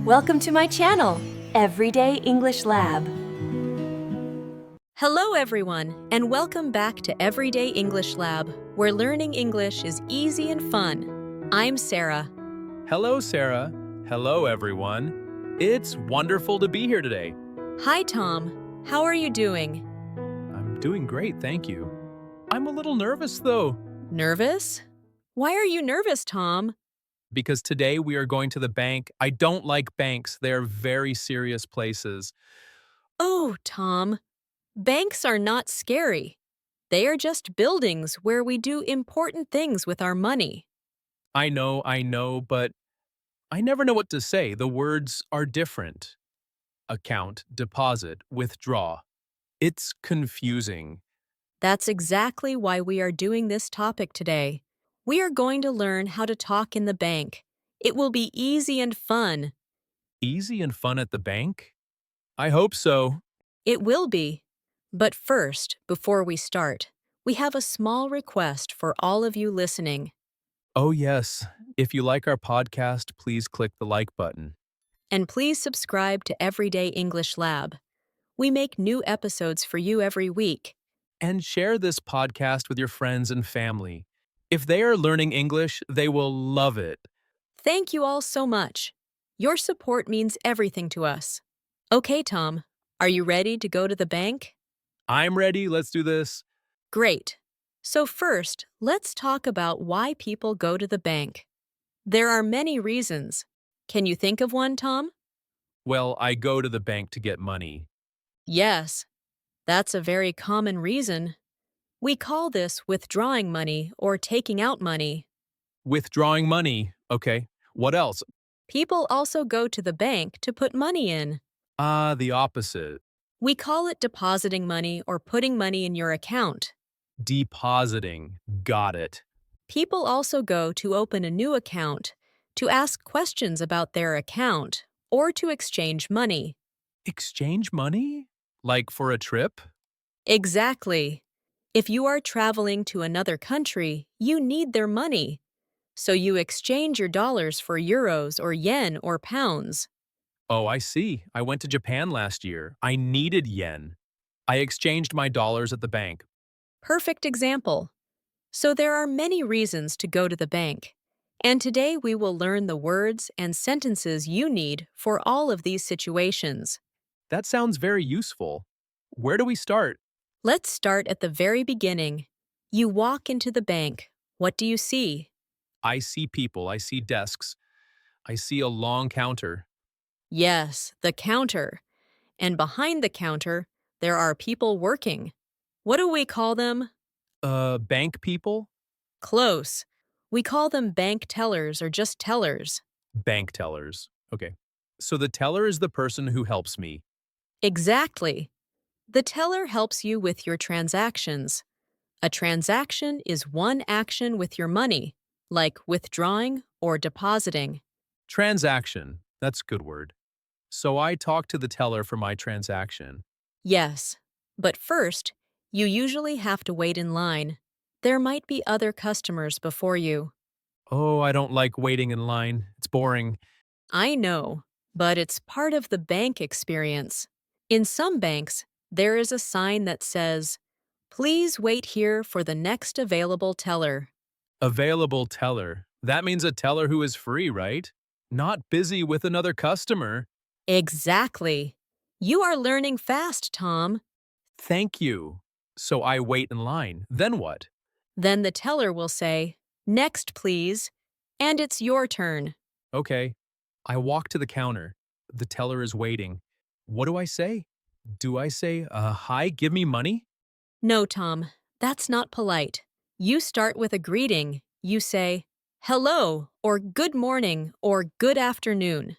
Welcome to my channel, Everyday English Lab. Hello, everyone, and welcome back to Everyday English Lab, where learning English is easy and fun. I'm Sarah. Hello, Sarah. Hello, everyone. It's wonderful to be here today. Hi, Tom. How are you doing? I'm doing great, thank you. I'm a little nervous, though, Nervous? Why are you nervous, Tom? because today we are going to the bank. I don't like banks. They're very serious places. Oh, Tom. Banks are not scary. They are just buildings where we do important things with our money. I know, but I never know what to say. The words are different. Account, deposit, withdraw. It's confusing. That's exactly why we are doing this topic today. We are going to learn how to talk in the bank. It will be easy and fun. Easy and fun at the bank? I hope so. It will be. But first, before we start, we have a small request for all of you listening. Oh, yes. If you like our podcast, please click the like button. And please subscribe to Everyday English Lab. We make new episodes for you every week. And share this podcast with your friends and family. If they are learning English, they will love it. Thank you all so much. Your support means everything to us. Okay, Tom, are you ready to go to the bank? I'm ready. Let's do this. Great. So first, let's talk about why people go to the bank. There are many reasons. Can you think of one, Tom? Well, I go to the bank to get money. Yes, that's a very common reason. We call this withdrawing money or taking out money. Withdrawing money. Okay. What else? People also go to the bank to put money in. The opposite. We call it depositing money or putting money in your account. Depositing. Got it. People also go to open a new account, to ask questions about their account, or to exchange money. Exchange money? Like for a trip? Exactly. If you are traveling to another country, you need their money. So you exchange your dollars for euros or yen or pounds. Oh, I see. I went to Japan last year. I needed yen. I exchanged my dollars at the bank. Perfect example. So there are many reasons to go to the bank. And today we will learn the words and sentences you need for all of these situations. That sounds very useful. Where do we start? Let's start at the very beginning. You walk into the bank. What do you see? I see people. I see desks. I see a long counter. Yes, the counter. And behind the counter, there are people working. What do we call them? Bank people? Close. We call them bank tellers or just tellers. Bank tellers. Okay. So the teller is the person who helps me. Exactly. The teller helps you with your transactions. A transaction is one action with your money, like withdrawing or depositing. Transaction. That's a good word. So I talk to the teller for my transaction. Yes, but first, you usually have to wait in line. There might be other customers before you. Oh, I don't like waiting in line. It's boring. I know, but it's part of the bank experience. In some banks, there is a sign that says, "Please wait here for the next available teller." Available teller. That means a teller who is free, right? Not busy with another customer. Exactly. You are learning fast, Tom. Thank you. So I wait in line. Then what? Then the teller will say, "Next, please," and it's your turn. Okay. I walk to the counter. The teller is waiting. What do I say? Do I say, hi, give me money? No, Tom, that's not polite. You start with a greeting. You say, "Hello," or "Good morning," or "Good afternoon."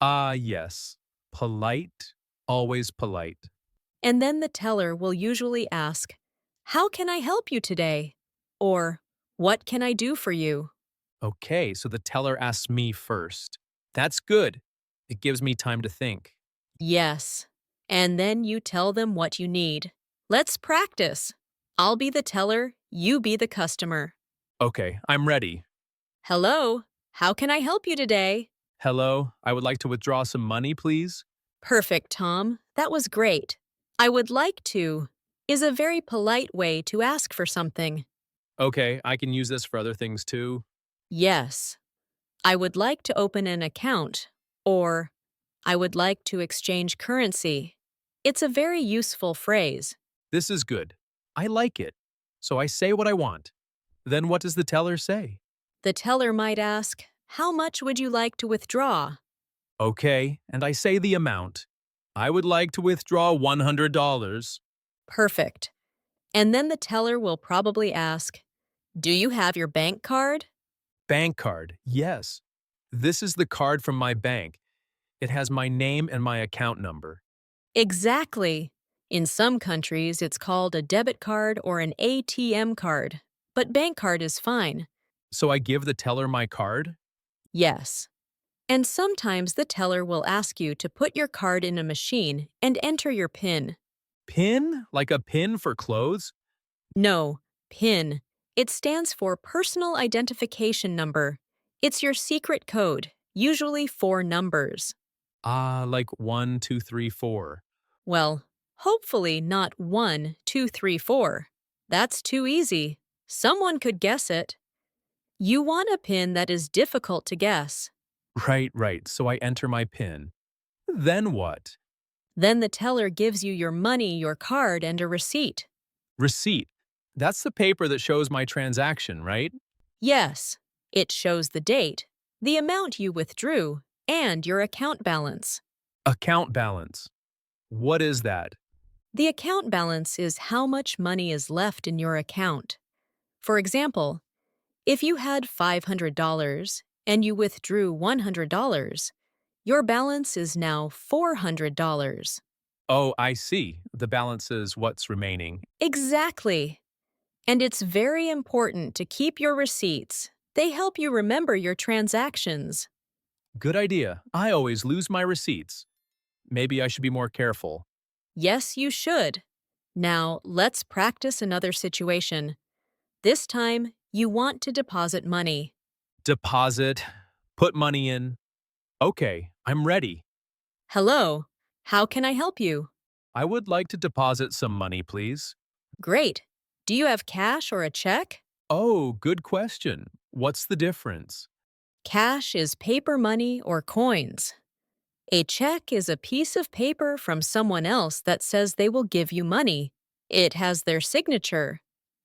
Yes. Polite, always polite. And then the teller will usually ask, "How can I help you today?" Or, "What can I do for you?" Okay, so the teller asks me first. That's good. It gives me time to think. Yes. And then you tell them what you need. Let's practice. I'll be the teller, you be the customer. Okay, I'm ready. "Hello, how can I help you today?" Hello, I would like to withdraw some money, please. Perfect, Tom. That was great. I would like to is a very polite way to ask for something. Okay, I can use this for other things too. Yes. I would like to open an account. Or, I would like to exchange currency. It's a very useful phrase. This is good. I like it. So I say what I want. Then what does the teller say? The teller might ask, "How much would you like to withdraw?" Okay, and I say the amount. I would like to withdraw $100. Perfect. And then the teller will probably ask, "Do you have your bank card?" Bank card, yes. This is the card from my bank. It has my name and my account number. Exactly. In some countries, it's called a debit card or an ATM card, but bank card is fine. So I give the teller my card? Yes. And sometimes the teller will ask you to put your card in a machine and enter your PIN. PIN? Like a pin for clothes? No, PIN. It stands for Personal Identification Number. It's your secret code, usually 4 numbers. Ah, like 1, 2, 3, 4. Well, hopefully not 1, 2, 3, 4. That's too easy. Someone could guess it. You want a PIN that is difficult to guess. Right. So I enter my PIN. Then what? Then the teller gives you your money, your card, and a receipt. Receipt. That's the paper that shows my transaction, right? Yes, it shows the date, the amount you withdrew, and your account balance. Account balance. What is that? The account balance is how much money is left in your account. For example, if you had $500 and you withdrew $100, your balance is now $400. Oh, I see. The balance is what's remaining. Exactly. And it's very important to keep your receipts. They help you remember your transactions. Good idea. I always lose my receipts. Maybe I should be more careful. Yes, you should. Now, let's practice another situation. This time, you want to deposit money. Deposit. Put money in. Okay, I'm ready. Hello, how can I help you? I would like to deposit some money, please. Great. Do you have cash or a check? Oh, good question. What's the difference? Cash is paper money or coins. A check is a piece of paper from someone else that says they will give you money. It has their signature.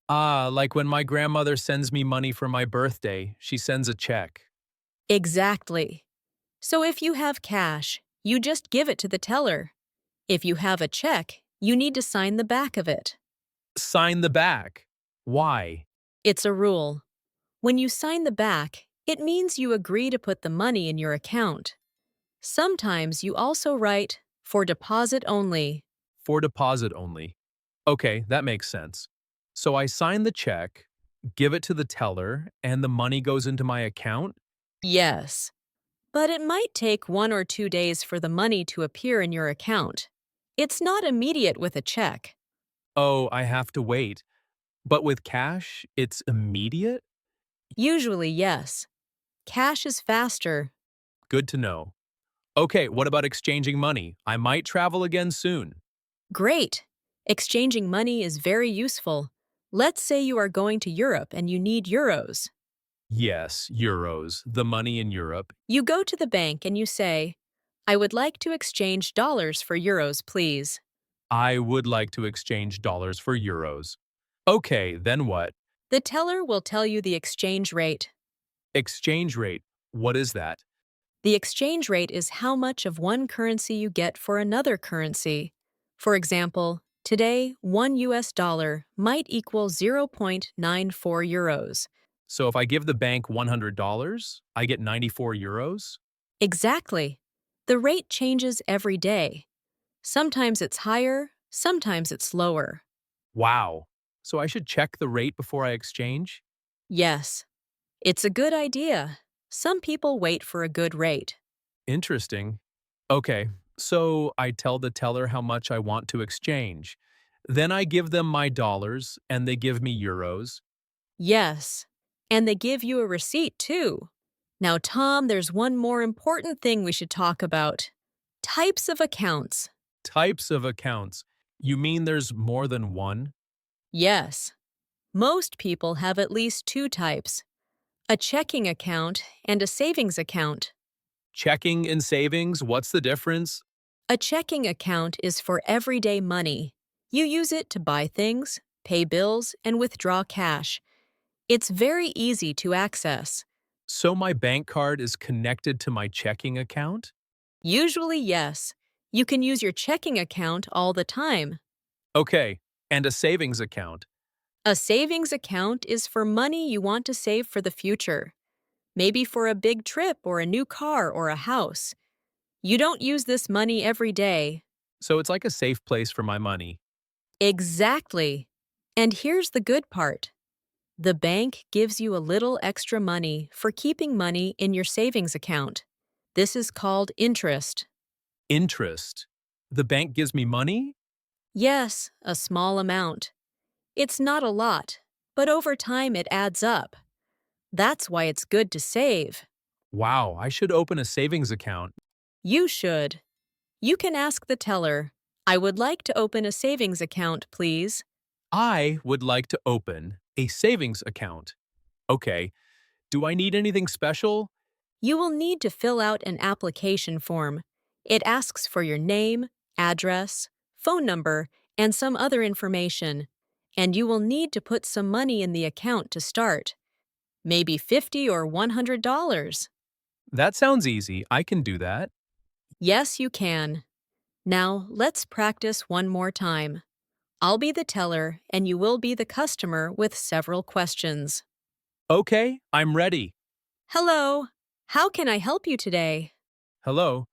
Ah, like when my grandmother sends me money for my birthday, she sends a check. Exactly. So if you have cash, you just give it to the teller. If you have a check, you need to sign the back of it. Sign the back. Why? It's a rule. When you sign the back, it means you agree to put the money in your account. Sometimes you also write, "For deposit only." For deposit only. Okay, that makes sense. So I sign the check, give it to the teller, and the money goes into my account? Yes. But it might take 1 or 2 days for the money to appear in your account. It's not immediate with a check. Oh, I have to wait. But with cash, it's immediate? Usually, yes. Cash is faster. Good to know. Okay, what about exchanging money? I might travel again soon. Great. Exchanging money is very useful. Let's say you are going to Europe and you need euros. Yes, euros, the money in Europe. You go to the bank and you say, "I would like to exchange dollars for euros, please." I would like to exchange dollars for euros. Okay, then what? The teller will tell you the exchange rate. Exchange rate. What is that? The exchange rate is how much of one currency you get for another currency. For example, today, $1 might equal 0.94 euros. So if I give the bank $100, I get 94 euros? Exactly. The rate changes every day. Sometimes it's higher, sometimes it's lower. Wow. So I should check the rate before I exchange? Yes, it's a good idea. Some people wait for a good rate. Interesting. Okay, so I tell the teller how much I want to exchange. Then I give them my dollars and they give me euros. Yes, and they give you a receipt too. Now, Tom, there's one more important thing we should talk about. Types of accounts. Types of accounts. You mean there's more than one? Yes. Most people have at least two types, a checking account and a savings account. Checking and savings, what's the difference? A checking account is for everyday money. You use it to buy things, pay bills, and withdraw cash. It's very easy to access. So my bank card is connected to my checking account? Usually, yes. You can use your checking account all the time. Okay, and a savings account. A savings account is for money you want to save for the future, maybe for a big trip or a new car or a house. You don't use this money every day. So it's like a safe place for my money. Exactly. And here's the good part. The bank gives you a little extra money for keeping money in your savings account. This is called interest. Interest. The bank gives me money? Yes, a small amount. It's not a lot, but over time it adds up. That's why it's good to save. Wow, I should open a savings account. You should. You can ask the teller, I would like to open a savings account, please. I would like to open a savings account. Okay, do I need anything special? You will need to fill out an application form. It asks for your name, address, phone number, and some other information. And you will need to put some money in the account to start. Maybe $50 or $100. That sounds easy. I can do that. Yes, you can. Now, let's practice one more time. I'll be the teller, and you will be the customer with several questions. Okay, I'm ready. Hello. How can I help you today? Hello.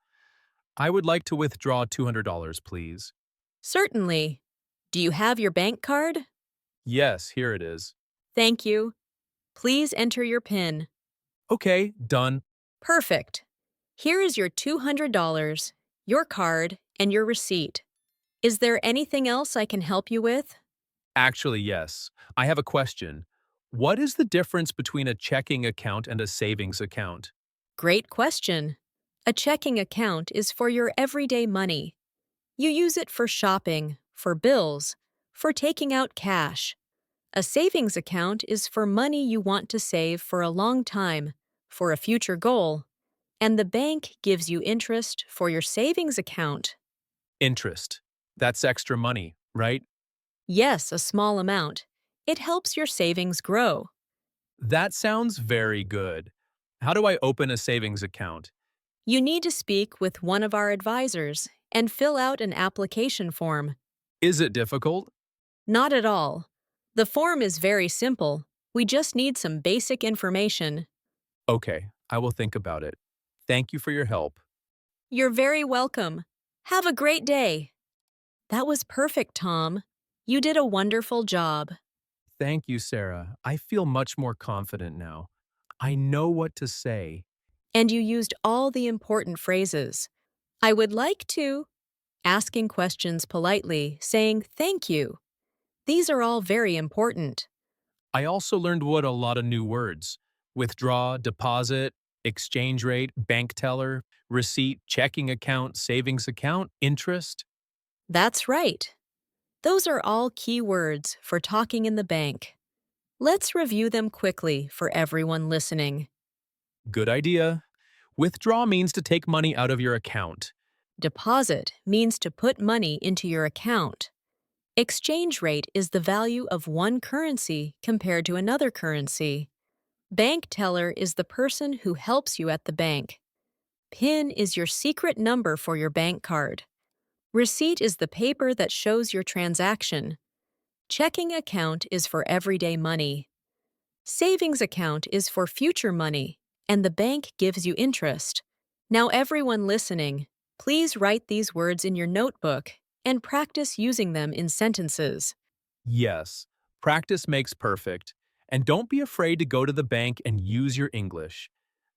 I would like to withdraw $200, please. Certainly. Do you have your bank card? Yes, here it is. Thank you. Please enter your PIN. Okay, done. Perfect. Here is your $200, your card, and your receipt. Is there anything else I can help you with? Actually, yes. I have a question. What is the difference between a checking account and a savings account? Great question. A checking account is for your everyday money. You use it for shopping, for bills, for taking out cash. A savings account is for money you want to save for a long time, for a future goal. And the bank gives you interest for your savings account. Interest. That's extra money, right? Yes, a small amount. It helps your savings grow. That sounds very good. How do I open a savings account? You need to speak with one of our advisors and fill out an application form. Is it difficult? Not at all. The form is very simple. We just need some basic information. Okay, I will think about it. Thank you for your help. You're very welcome. Have a great day. That was perfect, Tom. You did a wonderful job. Thank you, Sarah. I feel much more confident now. I know what to say. And you used all the important phrases. I would like to, asking questions politely, saying thank you. These are all very important. I also learned what a lot of new words. Withdraw, deposit, exchange rate, bank teller, receipt, checking account, savings account, interest. That's right. Those are all key words for talking in the bank. Let's review them quickly for everyone listening. Good idea. Withdraw means to take money out of your account. Deposit means to put money into your account. Exchange rate is the value of one currency compared to another currency. Bank teller is the person who helps you at the bank. PIN is your secret number for your bank card. Receipt is the paper that shows your transaction. Checking account is for everyday money. Savings account is for future money, and the bank gives you interest. Now, everyone listening, please write these words in your notebook and practice using them in sentences. Yes, practice makes perfect. And don't be afraid to go to the bank and use your English.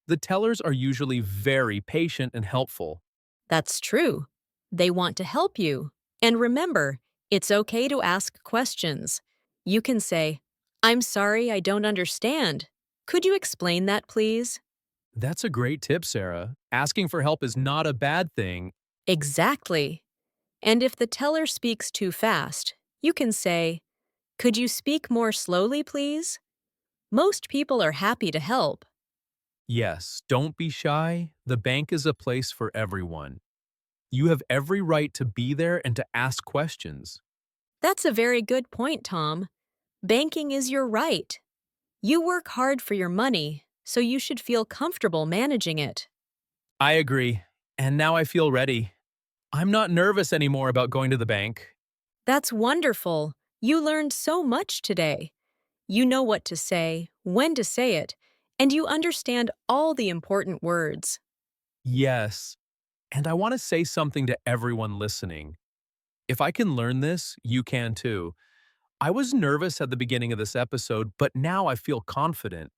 The tellers are usually very patient and helpful. That's true. They want to help you. And remember, it's okay to ask questions. You can say, I'm sorry, I don't understand. Could you explain that, please? That's a great tip, Sarah. Asking for help is not a bad thing. Exactly. And if the teller speaks too fast, you can say, "Could you speak more slowly, please?" Most people are happy to help. Yes, don't be shy. The bank is a place for everyone. You have every right to be there and to ask questions. That's a very good point, Tom. Banking is your right. You work hard for your money, so you should feel comfortable managing it. I agree. And now I feel ready. I'm not nervous anymore about going to the bank. That's wonderful. You learned so much today. You know what to say, when to say it, and you understand all the important words. Yes. And I want to say something to everyone listening. If I can learn this, you can too. I was nervous at the beginning of this episode, but now I feel confident.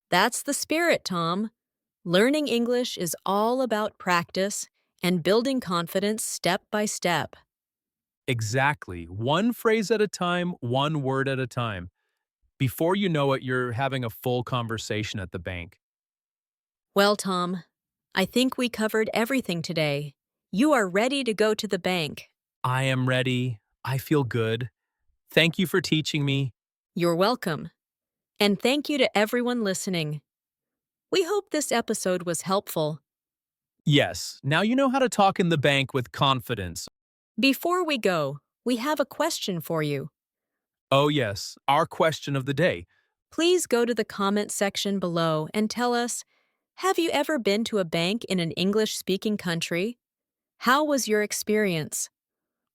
That's the spirit, Tom. Learning English is all about practice and building confidence step by step. Exactly. One phrase at a time, one word at a time. Before you know it, you're having a full conversation at the bank. Well, Tom, I think we covered everything today. You are ready to go to the bank. I am ready. I feel good. Thank you for teaching me. You're welcome. And thank you to everyone listening. We hope this episode was helpful. Yes, now you know how to talk in the bank with confidence. Before we go, we have a question for you. Oh, yes, our question of the day. Please go to the comment section below and tell us, have you ever been to a bank in an English-speaking country? How was your experience?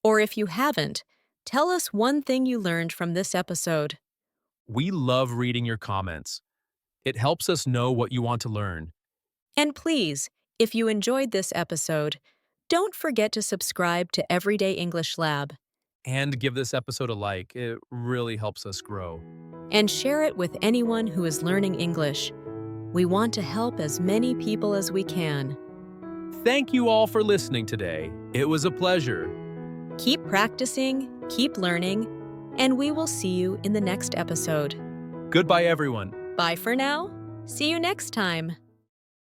Or if you haven't, tell us one thing you learned from this episode. We love reading your comments. It helps us know what you want to learn. And please, if you enjoyed this episode, don't forget to subscribe to Everyday English Lab And give this episode a like. It really helps us grow. and share it with anyone who is learning English. We want to help as many people as we can. Thank you all for listening today. It was a pleasure. Keep practicing, keep learning, and we will see you in the next episode. Goodbye, everyone. Bye for now. See you next time.